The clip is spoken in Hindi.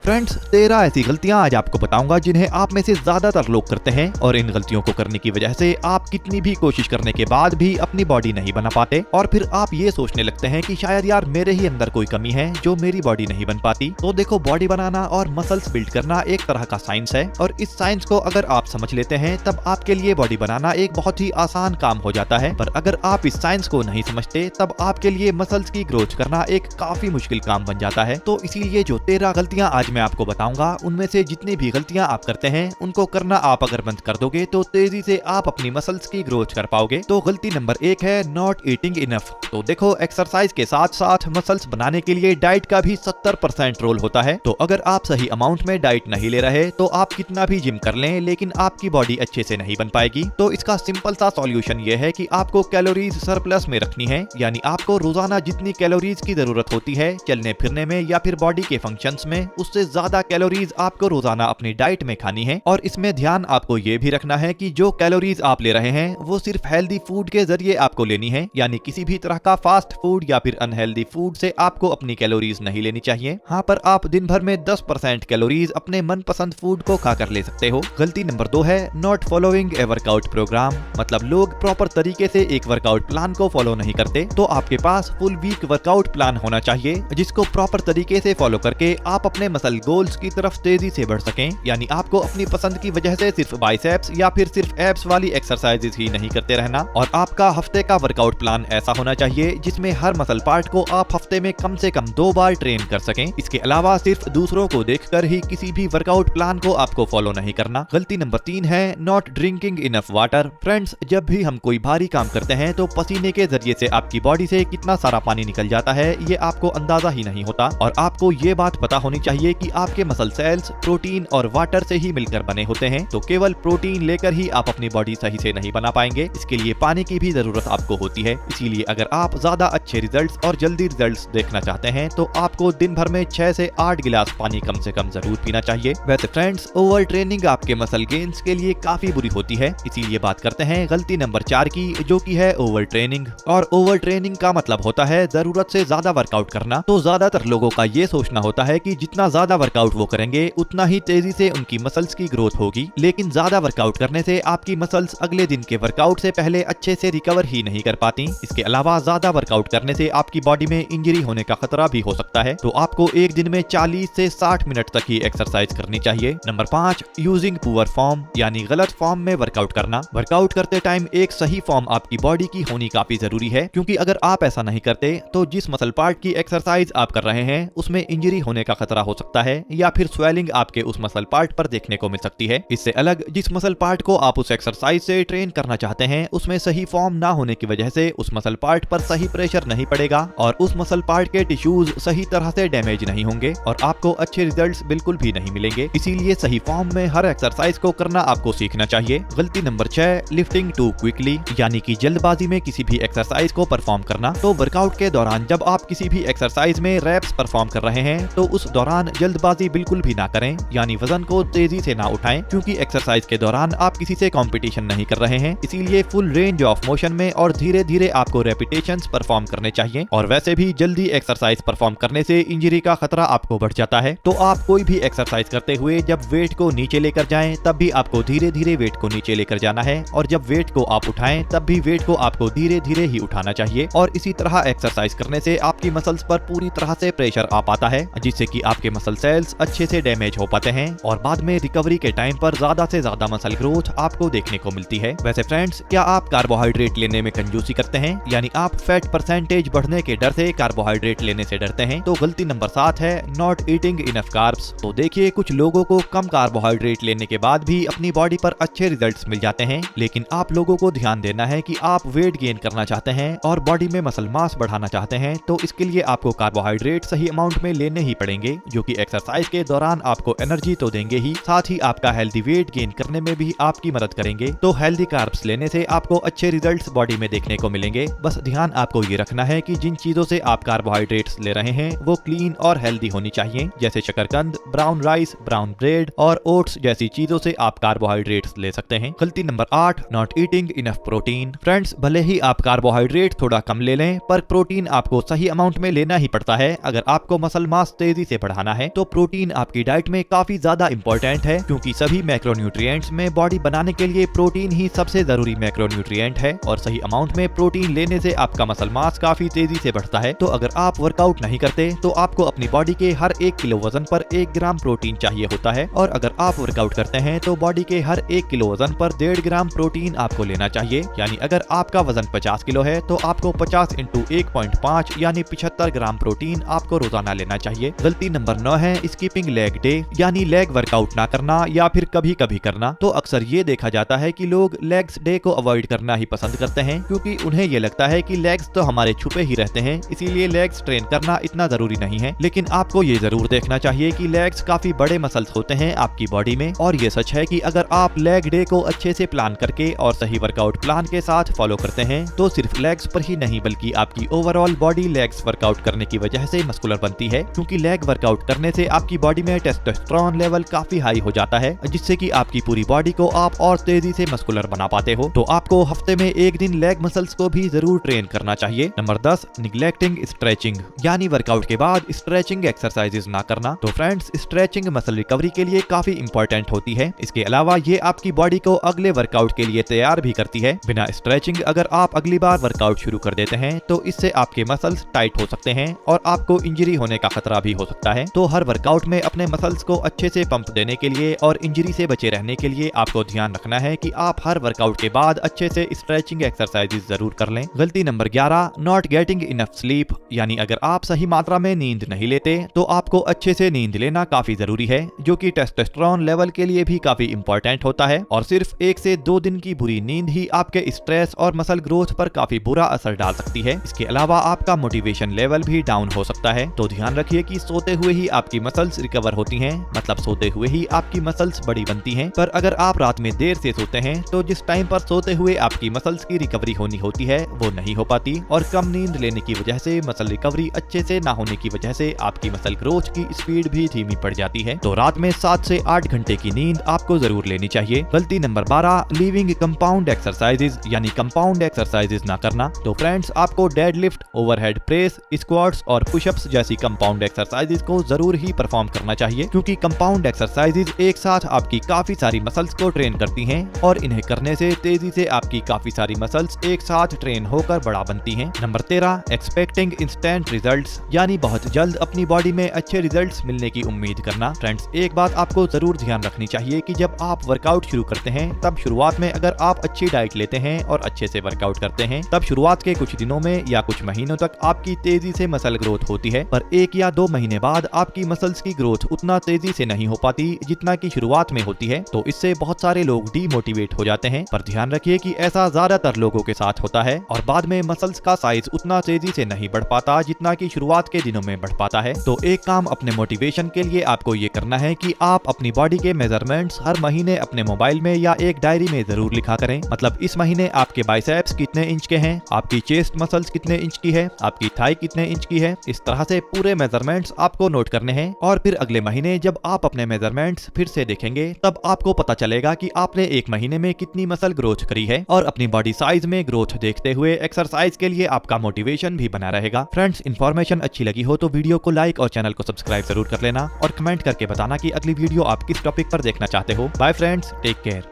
फ्रेंड्स, 13 ऐसी गलतियां आज आपको बताऊंगा जिन्हें आप में से ज्यादातर लोग करते हैं और इन गलतियों को करने की वजह से आप कितनी भी कोशिश करने के बाद भी अपनी बॉडी नहीं बना पाते और फिर आप ये सोचने लगते हैं कि शायद यार मेरे ही अंदर कोई कमी है जो मेरी बॉडी नहीं बन पाती। तो देखो, बॉडी बनाना और मसल्स बिल्ड करना एक तरह का साइंस है और इस साइंस को अगर आप समझ लेते हैं तब आपके लिए बॉडी बनाना एक बहुत ही आसान काम हो जाता है। पर अगर आप इस साइंस को नहीं समझते तब आपके लिए मसल्स की ग्रोथ करना एक काफी मुश्किल काम बन जाता है। तो इसीलिए जो 13 गलतियां आज मैं आपको बताऊंगा उनमें से जितनी भी गलतियां आप करते हैं उनको करना आप अगर बंद कर दोगे तो तेजी से आप अपनी मसल्स की ग्रोथ कर पाओगे। तो गलती नंबर 1 है नॉट ईटिंग इनफ। तो देखो, एक्सरसाइज के साथ साथ मसल्स बनाने के लिए डाइट का भी 70% रोल होता है। तो अगर आप सही अमाउंट में डाइट नहीं ले रहे तो आप कितना भी जिम कर लें लेकिन आपकी बॉडी अच्छे से नहीं बन पाएगी। तो इसका सिंपल सा सॉल्यूशन ये है कि आपको कैलोरीज सरप्लस में रखनी है, यानी आपको रोजाना जितनी कैलोरीज की जरूरत होती है चलने फिरने में या फिर बॉडी के फंक्शंस में, उससे ज्यादा कैलोरीज आपको रोजाना अपनी डाइट में खानी है। और इसमें ध्यान आपको ये भी रखना है कि जो कैलोरीज आप ले रहे हैं वो सिर्फ हेल्दी फूड के जरिए आपको लेनी है, यानी किसी भी तरह का फास्ट फूड या फिर अनहेल्दी फूड से आपको अपनी कैलोरीज नहीं लेनी चाहिए। हाँ, पर आप दिन भर में 10% कैलोरीज अपने मनपसंद फूड को खाकर ले सकते हो। गलती नंबर 2 है not following a workout programme. मतलब लोग प्रॉपर तरीके से एक वर्कआउट प्लान को फॉलो नहीं करते। तो आपके पास फुल वीक वर्कआउट प्लान होना चाहिए जिसको प्रॉपर तरीके से फॉलो करके आप अपने मसल गोल्स की तरफ तेजी से बढ़ सकें। यानी आपको अपनी पसंद की वजह से सिर्फ बाइसेप्स या फिर सिर्फ एब्स वाली एक्सरसाइजेस ही नहीं करते रहना। और आपका हफ्ते का वर्कआउट प्लान ऐसा होना चाहिए जिसमें हर मसल पार्ट को आप हफ्ते में कम से कम 2 बार ट्रेन कर सकें। इसके अलावा सिर्फ दूसरों को देखकर ही किसी भी वर्कआउट प्लान को आपको फॉलो नहीं करना। गलती नंबर 3 है not drinking enough water. Friends, जब भी हम कोई भारी काम करते हैं तो पसीने के जरिए से आपकी बॉडी से कितना सारा पानी निकल जाता है ये आपको अंदाजा ही नहीं होता। और आपको ये बात पता होनी चाहिए कि आपके मसल सेल्स प्रोटीन और वाटर से ही मिलकर बने होते हैं। तो केवल प्रोटीन लेकर ही आप अपनी बॉडी सही से नहीं बना पाएंगे, इसके लिए पानी की भी जरूरत आपको होती है। इसीलिए अगर आप ज्यादा अच्छे रिजल्ट्स और जल्दी रिजल्ट्स देखना चाहते हैं तो आपको दिन भर में 6 से 8 गिलास पानी कम से कम जरूर पीना चाहिए। वैसे फ्रेंड्स, ओवर ट्रेनिंग आपके मसल गेन्स के लिए काफी बुरी होती है। इसीलिए बात करते हैं गलती नंबर 4 की, जो की है ओवर ट्रेनिंग। और ओवर ट्रेनिंग का मतलब होता है जरूरत से ज्यादा वर्कआउट करना। तो ज्यादातर लोगों का ये सोचना होता है कि जितना ज्यादा वर्कआउट वो करेंगे उतना ही तेजी से उनकी मसल्स की ग्रोथ होगी। लेकिन ज्यादा वर्कआउट करने से आपकी मसल्स अगले दिन के वर्कआउट से पहले अच्छे से रिकवर ही नहीं कर पाती। इसके अलावा ज्यादा वर्कआउट करने से आपकी बॉडी में इंजरी होने का खतरा भी हो सकता है। तो आपको एक दिन में 40 से 60 मिनट तक ही एक्सरसाइज करनी चाहिए। नंबर 5, यूजिंग पुअर फॉर्म, यानी गलत फॉर्म में वर्कआउट करना। वर्कआउट करते टाइम एक सही फॉर्म आपकी बॉडी की होनी काफी जरूरी है, क्योंकि अगर आप ऐसा नहीं करते तो जिस मसल पार्ट की एक्सरसाइज आप कर रहे हैं उसमें इंजरी होने का खतरा हो सकता है या फिर स्वेलिंग आपके उस मसल पार्ट पर देखने को मिल सकती है। इससे अलग, जिस मसल पार्ट को आप उस एक्सरसाइज से ट्रेन करना चाहते हैं उसमें सही फॉर्म ना होने की वजह से उस मसल पार्ट पर सही प्रेशर नहीं पड़ेगा और उस मसल पार्ट के टिश्यूज सही तरह से डैमेज नहीं होंगे और आपको अच्छे रिजल्ट्स बिल्कुल भी नहीं मिलेंगे। इसीलिए सही फॉर्म में हर एक्सरसाइज को करना आपको सीखना चाहिए। गलती नंबर 6, लिफ्टिंग टू क्विकली, यानी कि जल्दबाजी में किसी भी एक्सरसाइज को परफॉर्म करना। तो वर्कआउट के दौरान जब आप किसी भी एक्सरसाइज में रैप्स परफॉर्म कर रहे हैं तो उस दौरान जल्दबाजी बिल्कुल भी ना करें, यानी वजन को तेजी से ना उठाएं, क्योंकि एक्सरसाइज के दौरान आप किसी से कंपटीशन नहीं कर रहे हैं। इसीलिए फुल रेंज ऑफ मोशन में और धीरे धीरे आपको रेपिटेशंस परफॉर्म करने चाहिए। और वैसे भी जल्दी एक्सरसाइज परफॉर्म करने से इंजरी का खतरा आपको बढ़ जाता है। तो आप कोई भी एक्सरसाइज करते हुए जब वेट को नीचे लेकर जाएं तब भी आपको धीरे धीरे वेट को नीचे लेकर जाना है और जब वेट को आप उठाएं तब भी वेट को आपको धीरे धीरे ही उठाना चाहिए। और इसी तरह एक्सरसाइज करने से आपकी मसल्स पर पूरी तरह से प्रेशर आ पाता है, जिससे कि आपके मसल सेल्स अच्छे से डैमेज हो पाते हैं और बाद में रिकवरी के टाइम पर ज्यादा से ज्यादा मसल ग्रोथ आपको देखने को मिलती है। वैसे फ्रेंड्स, क्या आप कार्बोहाइड्रेट लेने में कंजूसी करते हैं, यानी आप फैट परसेंटेज बढ़ने के डर से कार्बोहाइड्रेट लेने से डरते हैं? तो गलती नंबर 7 है नॉट ईटिंग इनफ कार्ब्स। तो देखिए, कुछ लोगों को कम कार्बोहाइड्रेट लेने के बाद भी अपनी बॉडी पर अच्छे रिजल्ट्स मिल जाते हैं, लेकिन आप लोगों को ध्यान देना है कि आप वेट गेन करना चाहते हैं और बॉडी में मसल मास बढ़ाना चाहते हैं तो इसके लिए आपको कार्बोहाइड्रेट सही अमाउंट में लेने ही पड़ेंगे, जो कि एक्सरसाइज के दौरान आपको एनर्जी तो देंगे ही, साथ ही आपका हेल्दी वेट गेन करने में भी आपकी मदद करेंगे। तो हेल्दी कार्ब्स लेने से आपको अच्छे रिजल्ट्स बॉडी में देखने को मिलेंगे। बस ध्यान आपको ये रखना है कि जिन चीजों से आप कार्बोहाइड्रेट्स ले रहे हैं वो क्लीन और हेल्दी होनी चाहिए, जैसे शकरकंद, ब्राउन राइस, ब्राउन ब्रेड और ओट्स जैसी चीजों से आप कार्बोहाइड्रेट्स ले सकते हैं। गलती number 8, not eating enough protein. Friends, भले ही आप कार्बोहाइड्रेट थोड़ा कम ले लें पर प्रोटीन आपको सही अमाउंट में लेना ही पड़ता है अगर आपको मसल मास तेजी से बढ़ाना है। तो प्रोटीन आपकी डाइट में काफी ज्यादा इंपॉर्टेंट है, क्योंकि सभी मैक्रोन्यूट्रिएंट्स में बॉडी बनाने के लिए प्रोटीन ही सबसे जरूरी मैक्रोन्यूट्रिएंट है और सही अमाउंट में प्रोटीन लेने से आपका मसल मास काफी तेजी से बढ़ता है। तो अगर आप वर्कआउट नहीं करते तो आपको अपनी बॉडी के हर 1 किलो वजन पर 1 ग्राम प्रोटीन चाहिए होता है, और अगर आप वर्कआउट करते हैं तो बॉडी के हर 1 किलो वजन पर 1.5 ग्राम प्रोटीन आपको लेना चाहिए। यानी अगर आपका वजन 50 किलो है तो आपको 50 इंटू 1.5 यानी 75 ग्राम प्रोटीन आपको रोजाना लेना चाहिए। गलती नंबर 9 है स्किपिंग लेग डे, यानी लेग वर्कआउट ना करना या फिर कभी कभी करना। तो अक्सर ये देखा जाता है कि लोग लेग्स डे को अवॉइड करना ही पसंद करते हैं, क्योंकि उन्हें ये लगता है कि लेग्स तो हमारे छुपे ही रहते हैं, इसीलिए लेग्स ट्रेन करना इतना जरूरी नहीं है। लेकिन आपको ये जरूर देखना चाहिए कि लेग्स काफी बड़े मसल्स होते हैं आपकी बॉडी में, और ये सच है कि अगर आप लेग डे को अच्छे से प्लान करके और सही वर्कआउट प्लान के साथ फॉलो करते हैं तो सिर्फ लेग्स पर ही नहीं बल्कि आपकी ओवरऑल बॉडी लेग्स वर्कआउट करने की वजह से मस्कुलर बनती है, क्योंकि लेग वर्कआउट करने से आपकी बॉडी में टेस्टोस्टेरोन लेवल काफी हाई हो जाता है, जिससे कि आपकी पूरी बॉडी को आप और तेजी से मस्कुलर बना पाते हो। तो आपको हफ्ते में एक दिन लेग मसल्स को भी जरूर ट्रेन करना चाहिए। नंबर 10, निग्लेक्टिंग स्ट्रेचिंग, यानी वर्कआउट के बाद स्ट्रेचिंग एक्सरसाइजेज ना करना। तो फ्रेंड्स, स्ट्रेचिंग मसल रिकवरी के लिए काफी इंपॉर्टेंट होती है। इसके अलावा ये आपकी बॉडी को अगले वर्कआउट के लिए तैयार भी करती है। बिना स्ट्रेचिंग अगर आप अगली बार वर्कआउट शुरू कर देते हैं तो इससे आपके मसल्स टाइट हो सकते हैं और आपको इंजरी होने का खतरा भी हो सकता है। तो हर वर्कआउट में अपने मसल्स को अच्छे से पंप देने के लिए और इंजरी से बचे रहने के लिए आपको ध्यान रखना है कि आप हर वर्कआउट के बाद अच्छे से स्ट्रेचिंग एक्सरसाइजेज जरूर कर लें। गलती number 11, not getting enough sleep, यानी अगर आप सही मात्रा में नींद नहीं लेते तो आपको अच्छे से नींद लेना काफी जरूरी है, जो कि टेस्टोस्टेरोन लेवल के लिए भी काफी इंपॉर्टेंट होता है। और सिर्फ 1 से 2 दिन की बुरी नींद ही आपके स्ट्रेस और मसल ग्रोथ पर काफी बुरा असर डाल सकती है। इसके अलावा आपका मोटिवेशन लेवल भी डाउन हो सकता है। तो ध्यान रखिए कि सोते हुए ही आपकी मसल्स रिकवर होती हैं, मतलब सोते हुए ही आपकी मसल्स बड़ी बनती हैं। पर अगर आप रात में देर से सोते हैं तो जिस टाइम पर सोते हुए आपकी मसल्स की रिकवरी होनी होती है वो नहीं हो पाती, और कम नींद लेने की वजह से मसल रिकवरी अच्छे से ना होने की वजह से आपकी मसल ग्रोथ की स्पीड भी धीमी पड़ जाती है। तो रात में 7 से 8 घंटे की नींद आपको जरूर लेनी चाहिए। गलती नंबर 12, लीविंग कंपाउंड एक्सरसाइजेज, यानी कंपाउंड एक्सरसाइजेज ना करना। तो फ्रेंड्स, आपको डेडलिफ्ट, ओवरहेड प्रेस, स्क्वाट्स और पुशअप्स जैसी कंपाउंड एक्सरसाइजेज को जरूर ही परफॉर्म करना चाहिए, क्योंकि कंपाउंड एक्सरसाइजेज एक साथ आपकी काफी सारी मसल्स को ट्रेन करती हैं और इन्हें करने से तेजी से आपकी काफी सारी मसल्स एक साथ ट्रेन होकर बड़ा बनती हैं। नंबर 13, एक्सपेक्टिंग इंस्टेंट रिजल्ट्स, यानी बहुत जल्द अपनी बॉडी में अच्छे रिजल्ट्स मिलने की उम्मीद करना। फ्रेंड्स, एक बात आपको जरूर ध्यान रखनी चाहिए कि जब आप वर्कआउट शुरू करते हैं तब शुरुआत में अगर आप अच्छी डाइट लेते हैं और अच्छे से वर्कआउट करते हैं तब शुरुआत के कुछ दिनों में या कुछ महीनों तक आपकी तेजी से मसल ग्रोथ होती है, पर 1 या 2 महीने बाद आपकी मसल्स की ग्रोथ उतना तेजी से नहीं हो पाती जितना की शुरुआत में होती है। तो इससे बहुत सारे लोग डीमोटिवेट हो जाते हैं, पर ध्यान रखिए कि ऐसा ज्यादातर लोगों के साथ होता है और बाद में मसल्स का साइज उतना तेजी से नहीं बढ़ पाता जितना कि शुरुआत के दिनों में बढ़ पाता है। तो एक काम अपने मोटिवेशन के लिए आपको ये करना है कि आप अपनी बॉडी के मेजरमेंट्स हर महीने अपने मोबाइल में या एक डायरी में जरूर लिखा करें। मतलब इस महीने आपके बाइसेप्स कितने इंच के हैं, आपकी चेस्ट मसल्स कितने इंच की है, आपकी थाई कितने इंच की है। इस तरह से पूरे मेजरमेंट्स आपको नोट करने हैं, और फिर अगले महीने जब आप अपने मेजरमेंट्स फिर से देखेंगे तब आपको पता चलेगा कि आपने एक महीने में कितनी मसल ग्रोथ करी है, और अपनी बॉडी साइज में ग्रोथ देखते हुए एक्सरसाइज के लिए आपका मोटिवेशन भी बना रहेगा। फ्रेंड्स, इन्फॉर्मेशन अच्छी लगी हो तो वीडियो को लाइक और चैनल को सब्सक्राइब जरूर कर लेना, और कमेंट करके बताना कि अगली वीडियो आप किस टॉपिक पर देखना चाहते हो। Bye friends, take care.